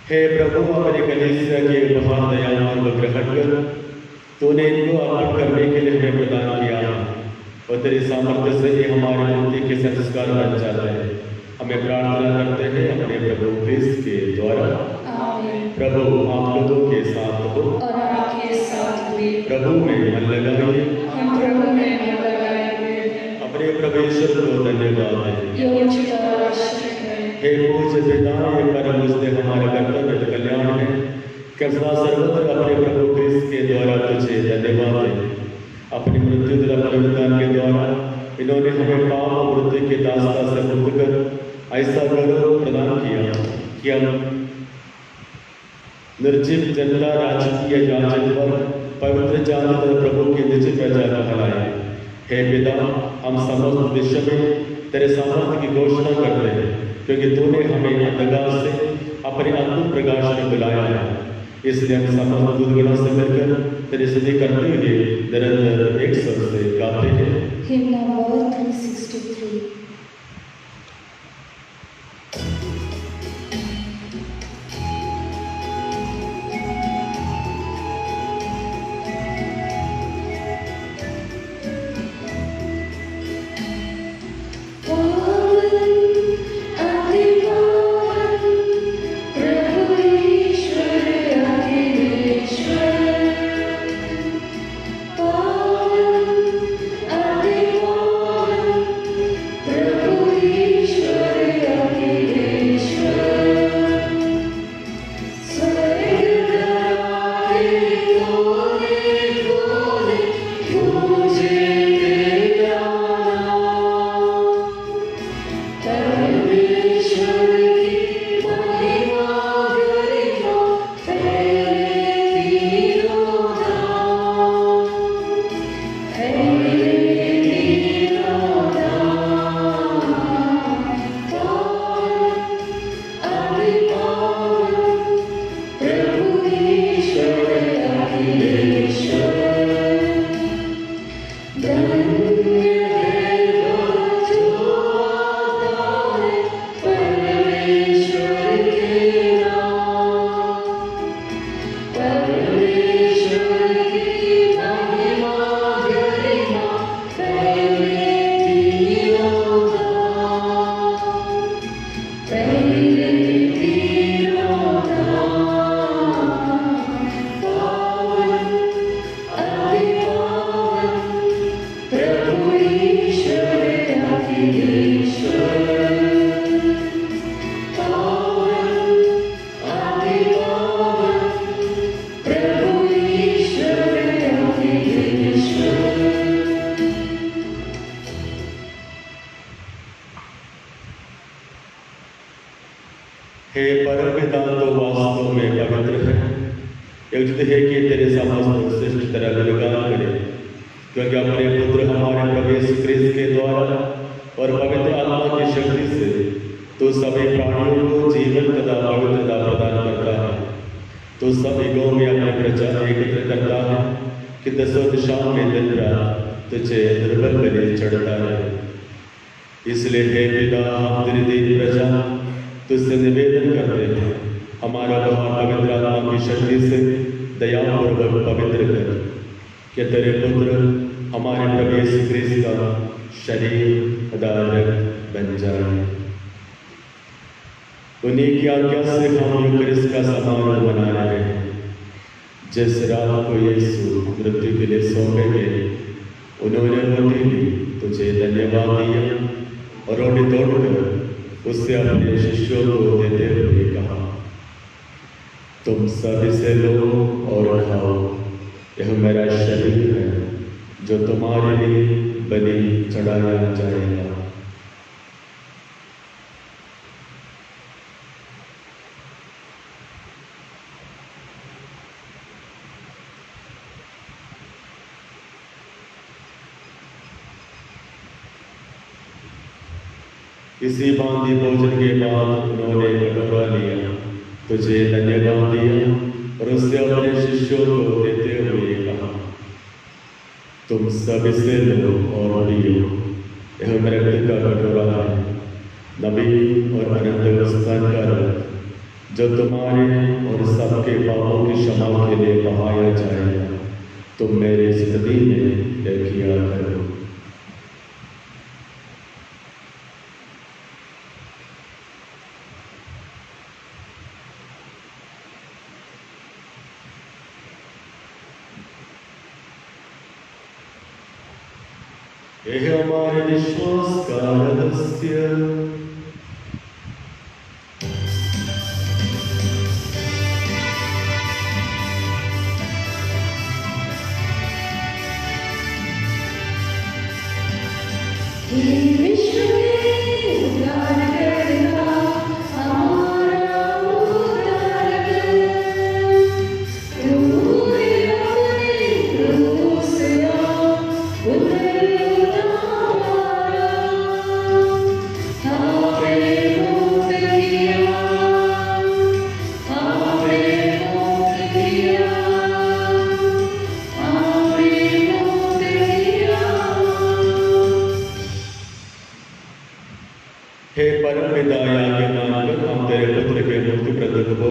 हे प्रभु, अपने कलीसिया के महान दयावान को ग्रहण कर तूने इनको अर्पण करने के लिए हमें प्रदान किया और तेरी सामर्थ्य से ये हमारे मुक्ति के संस्कार बन जाते हैं। हमें प्रार्थना करते हैं अपने प्रभु ख्रीस्त के द्वारा। प्रभु आप लोगों के साथ हो
और आपके साथ भी।
प्रभु में मन लगाइए।
हम प्रभु में मन लगाए हुए हैं।
अपने प्रभु ईश्वर को धन्यवाद दें।
ये उचित और आवश्यक है।
हे पूज्य पिता, ये परम उजले हमारे कर्तव्य और कल्याण है कि सदा सर्वत्र अपने प्रभु ख्रीस्त के द्वारा तुझे धन्यवाद दें। अपनी मृत्यु द्वारा बलिदान के द्वारा इन्होंने हमें पाप और मृत्यु के दास्ता से मुक्त कर ऐसा गौरव प्रदान किया कि हम निर्जीव जनता राजकीय जांच पर पवित्र जानत प्रभु की निज प्रजा कहलाए। हे पिता, हम समस्त विश्व में तेरे सामर्थ्य की घोषणा करते हैं, क्योंकि तूने हमें अंधकार से अपने अद्भुत प्रकाश में बुलाया है। इसलिए हम समस्त दूतगणों से मिलकर तेरी स्तुति करते हुए निरंतर एक स्वर से गाते हैं।
Hymn number 363.
हे परमपिता तो वास्तव में पवित्र है, युक्त है कि तेरे समस्त श्रेष्ठ तरह गुणगान करे, क्योंकि अपने पुत्र हमारे प्रभु यीशु क्रिस्त के द्वारा और पवित्र आत्मा की शक्ति से तो सभी प्राणियों को जीवन तथा पवित्रता प्रदान करता है। तो सब युगों में अपने प्रजा एकत्र करता है कि दसों दिशाओं में दिन रात तुझे दुर्बल बलि चढ़ता है। इसलिए हे पिता, हम तेरी दीन प्रजा तुझसे निवेदन करते हैं, हमारा महान पवित्र आत्मा की शक्ति से दयापूर्वक पवित्र कर, कि तेरे पुत्र हमारे प्रभु यीशु क्रिस्त का शरीर तथा रक्त बन जाए। उन्हीं की आज्ञा से हम यूकरिस्ट का समारोह मना रहे हैं। जिस रात को यीशु मृत्यु के लिए सौंपे गए, उन्होंने रोटी ली, तुझे धन्यवाद दिया और रोटी तोड़कर उससे अपने शिष्यों को देते हुए कहा, तुम सब इसे लो और खाओ, यह मेरा शरीर है जो तुम्हारे लिए बलि चढ़ाया जाएगा। इसी भांति भोजन के बाद उन्होंने कटोरा लिया, तुझे धन्यवाद दिया और उससे अपने शिष्यों को देते हुए कहा, तुम सब इसे लो और पियो, यह मेरे रक्त का कटोरा है, नबी और अनंत स्तन का रक्त, जो तुम्हारे और सबके पापों की क्षमा के लिए बहाया जाएगा। तुम मेरी स्तुति में यह किया करो। यह हमारे विश्वास का रहस्य। हे परमपिता, आज्ञा मानकर हम तेरे पुत्र के मुक्ति प्रदत्त हो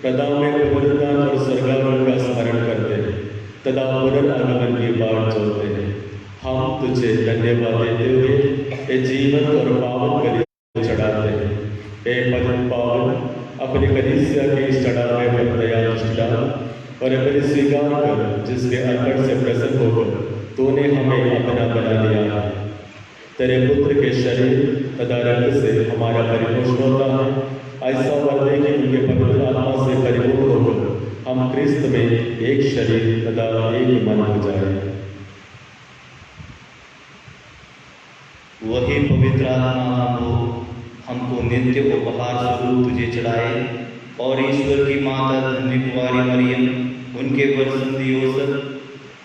प्रदान में पुनरुत्थान और स्वर्गारोहण का स्मरण करते हैं तथा पुनरागमन की बाट जोड़ते हैं। हम तुझे धन्यवाद देते हुए ये जीवन और पावन बलि चढ़ाते हैं। हे पवित्र पावन, अपनी कलीसिया के इस चढ़ावे पर दया दृष्टि डाल और बलि स्वीकार कर, जिसके अर्पण से प्रसन्न होकर तूने हमें अपना बना लिया है। तेरे पुत्र के शरीर तथा रक्त से हमारा परिपोषण होता है। ऐसा वर दे कि उनके पवित्र आत्मा से परिपूर्ण होकर हम क्रिस्त में एक शरीर तथा एक मन हो जाए।
वही पवित्र आत्मा हमको नित्य उपहार स्वरूप तुझे चढ़ाए और ईश्वर की माता धन्य कुंवारी मरियम, उनके वर संधि यूसुफ,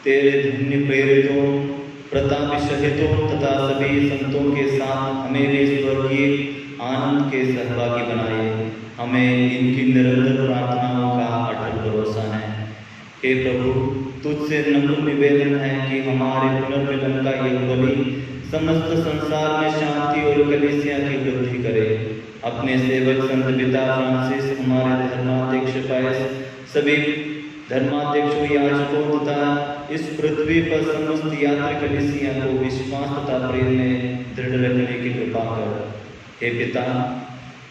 तेरे धन्य प्रेरितों प्रतापी शहीदों तथा सभी संतों के साथ हमें भी स्वर्गीय आनंद के सहभागी बनाए। हमें इनकी निरंतर प्रार्थनाओं का अटल भरोसा है। हे प्रभु, तुझसे नम्र निवेदन है कि हमारे पुनर्मिलन का यह बलि समस्त संसार में शांति और कलीसिया की वृद्धि करे। अपने सेवक संत पिता फ्रांसिस, हमारे धर्माध्यक्ष पायस, सभी धर्माध्यक्षों, याजकों तथा इस पृथ्वी पर समस्त यात्री कलीसिया को विश्वास तथा प्रेम में दृढ़ रखने की कृपा कर। हे पिता,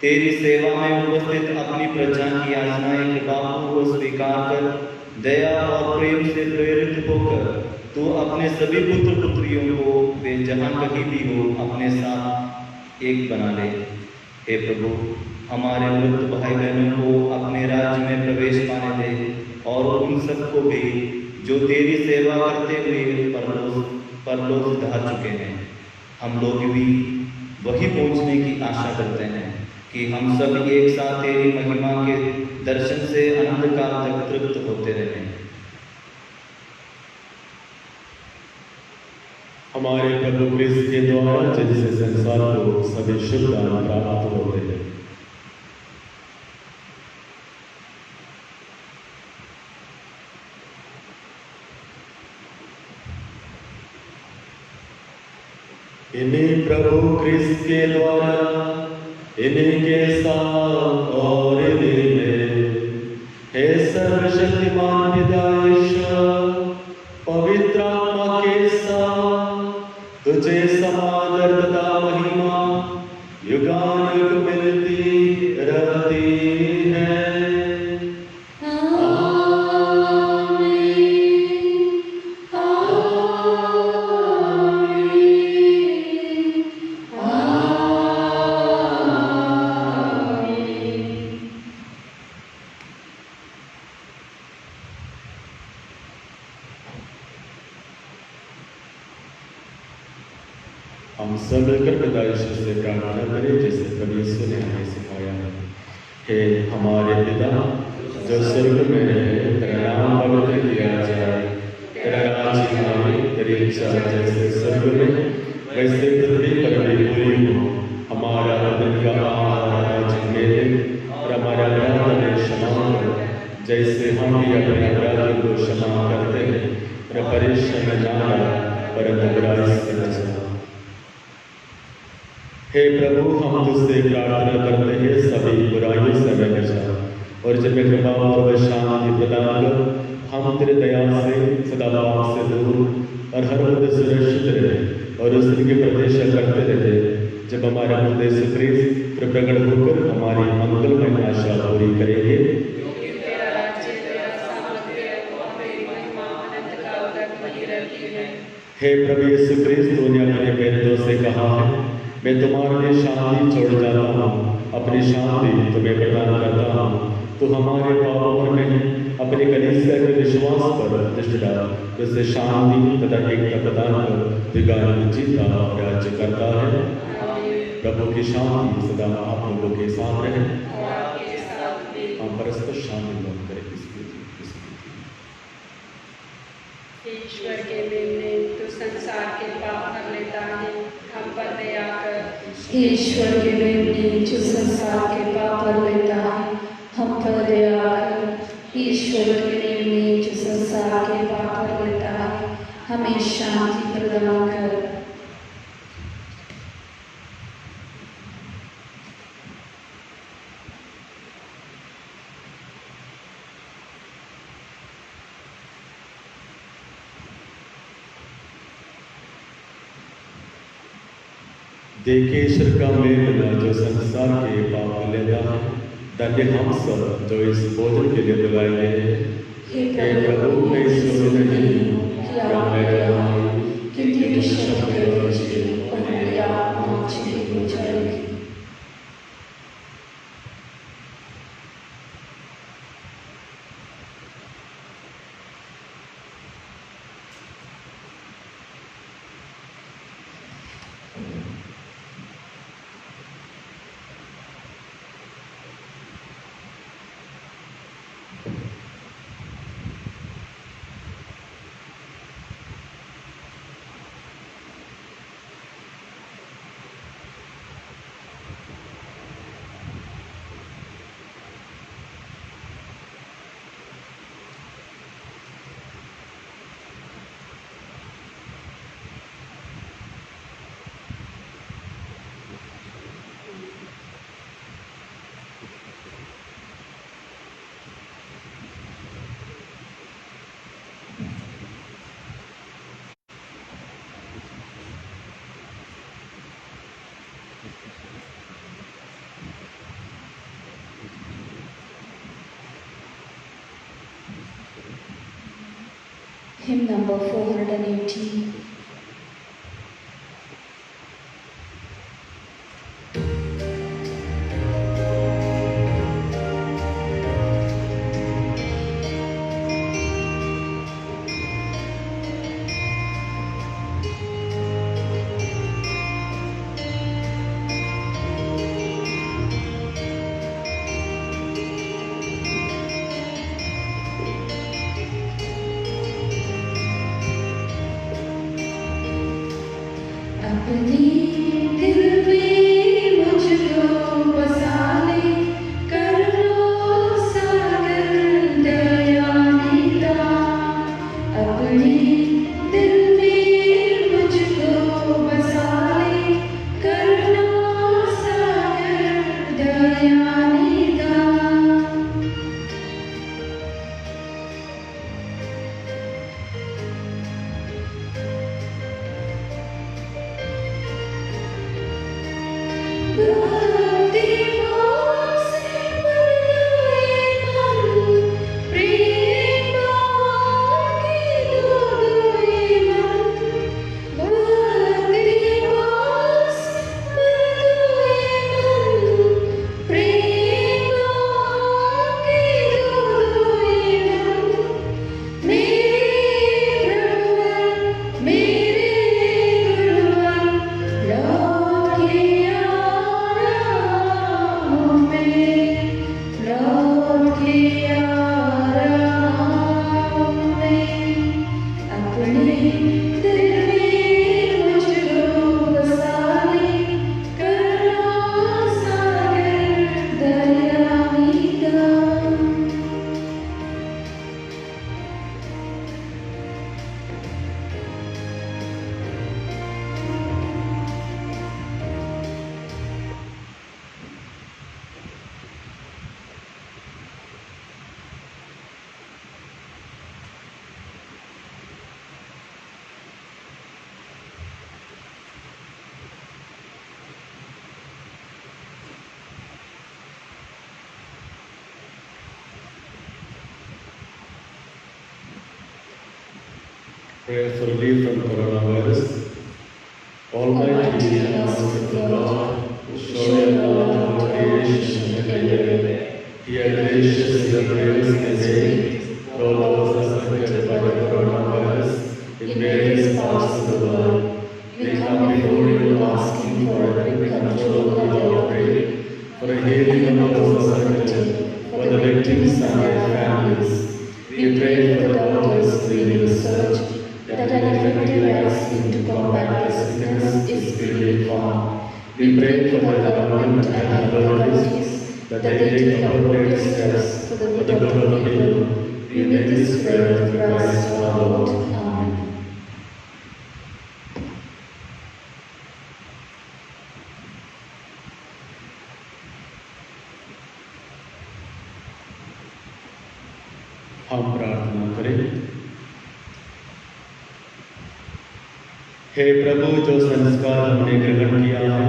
तेरी सेवा में उपस्थित अपनी प्रजा की याचनाएं कृपाओं को स्वीकार कर, दया और प्रेम से प्रेरित होकर तू अपने सभी पुत्र पुत्रियों को वे जहाँ कहीं भी हो अपने साथ एक बना ले। हे प्रभु, हमारे मृत भाई बहनों को अपने राज्य में प्रवेश पाने दे और उन सबको भी जो तेरी सेवा करते हुए परलोक सिधार चुके हैं। हम लोग भी वही पहुंचने की आशा करते हैं। कि हम सब एक साथ तेरी महिमा के दर्शन से अनंत काल तक तृप्त होते रहें।
हमारे प्रभु क्रिस्त के द्वारा जिनसे संसार को सभी शुभ दान प्राप्त होते हैं। इन्हीं प्रभु क्रिस्त के द्वारा, इन्हीं के साथ और इन्हीं में हे सर्वशक्तिमान पिता ईश्वर, पवित्र आत्मा के साथ तुझे समादर तथा महिमा युगानुयुग मिलती रहती है। हम सब मिलकर पिता ईश्वर से प्रार्थना करें जैसे प्रभु यीशु ने हमें सिखाया है। हे हमारे पिता जो स्वर्ग में है, तेरा नाम पवित्र किया जाए, तेरा राज्य आए, तेरी इच्छा जैसे स्वर्ग में वैसे पृथ्वी पर भी पूरी हो। हमारा दिन का आहार आज हमें दे और हमारा अपराध हमें क्षमा करो जैसे हम भी अपने अपराधियों को क्षमा करते हैं, और परीक्षा में न डालो परंतु बुराई से बचाओ। हे प्रभु, हम तुझसे प्रार्थना करते हैं सभी बुराइयों से हमें बचा और जब कृपा और शांति प्रदान कर हम तेरे दया से सदा पाप से दूर और हर वक्त सुरक्षित रहे और उस दिन की प्रतीक्षा करते रहे जब हमारा उद्देश्य क्रिस्त प्रकट होकर हमारी मंगलमय आशा पूरी करेंगे।
तेरा राज्य, तेरा सामर्थ्य और तेरी महिमा अनंत काल तक बनी रहती है।
हे प्रभु यीशु क्रिस्त, तूने अपने बेटों से कहा है, मैं तुम्हारे लिए शांति छोड़ जाता हूँ, अपनी शांति तुम्हें प्रदान करता हूँ। तो हमारे पापों पर नहीं, अपने कलीसिया के विश्वास पर दृष्टि डाल, उससे शांति तथा एकता प्रदान कर विज्ञान जीता और राज्य करता है। प्रभु की शांति सदा आप लोगों के साथ रहे। हम परस्पर शांति बन करें।
ईश्वर के मेमने तो संसार के पाप कर लेता है, हम पर दया कर।
ईश्वर के मेमने जो संसार के पाप कर लेता है, हम पर दया कर। ईश्वर के मेमने जो संसार के पाप कर लेता है, हमें शांति प्रदान कर।
देखिए ईश्वर का मेमना जो संसार के पाप लेता है। धन्य हम सब जो इस भोजन के लिए बुलाए गए हैं। हे प्रभु, मैं इस योग्य नहीं हूँ कि आप मेरे आए, किंतु एक शब्द कह दीजिए और मेरी आत्मा अच्छी हो जाएगी।
Hymn number 418. अपनी दिल में मुझको बसा ले, कर लो सागर दयानिदान। अपनी दिल में मुझको बसा ले, कर लो सागर दयानिदान।
Prayer for relief from coronavirus. Almighty and merciful God, who showed your love to creation everywhere, hear graciously the prayers they make for all those affected by the coronavirus in various parts of the world. We come before you asking for a quick control of the outbreak, for a healing of those affected, for the victims and their families. We pray for the doctors doing research that an effective vaccine to combat the sickness is being found. We pray for the government and authorities that they take appropriate steps for the good of the people. We make this prayer through Christ our Lord. Amen. हम प्रार्थना करें। हे प्रभु, जो संस्कार हमने ग्रहण किया है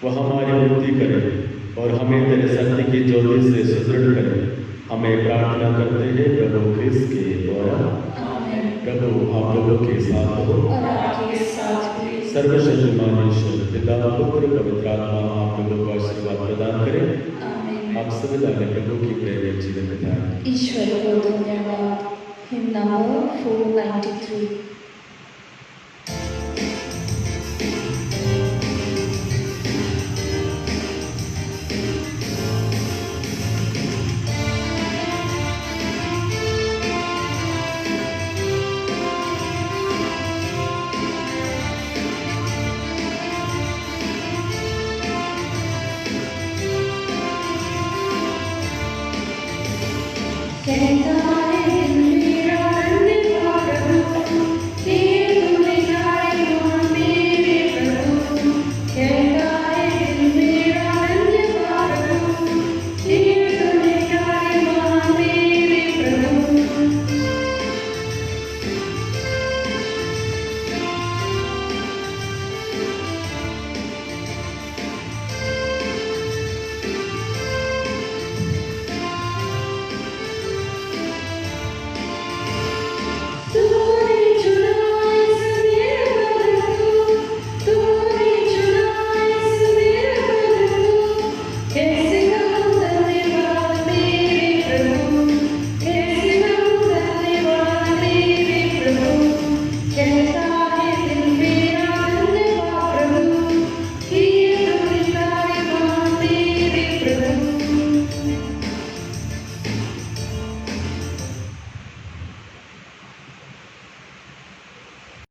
वह हमारी मुक्ति करे और हमें तेरे सत्य की ज्योति से सुदृढ़ करे। हमें प्रार्थना करते हैं प्रभु ख्रिस्त के द्वारा। प्रभु आप लोगों के साथ हो
और आपके साथ भी।
सर्वशक्तिमान ईश्वर पिता पुत्र पवित्र आत्मा आप लोगों को आशीर्वाद प्रदान करें।
आमीन।
आप सभी जाने प्रभु की प्रेम जीवन बिताएं।
ईश्वर को धन्यवाद। Him number 493।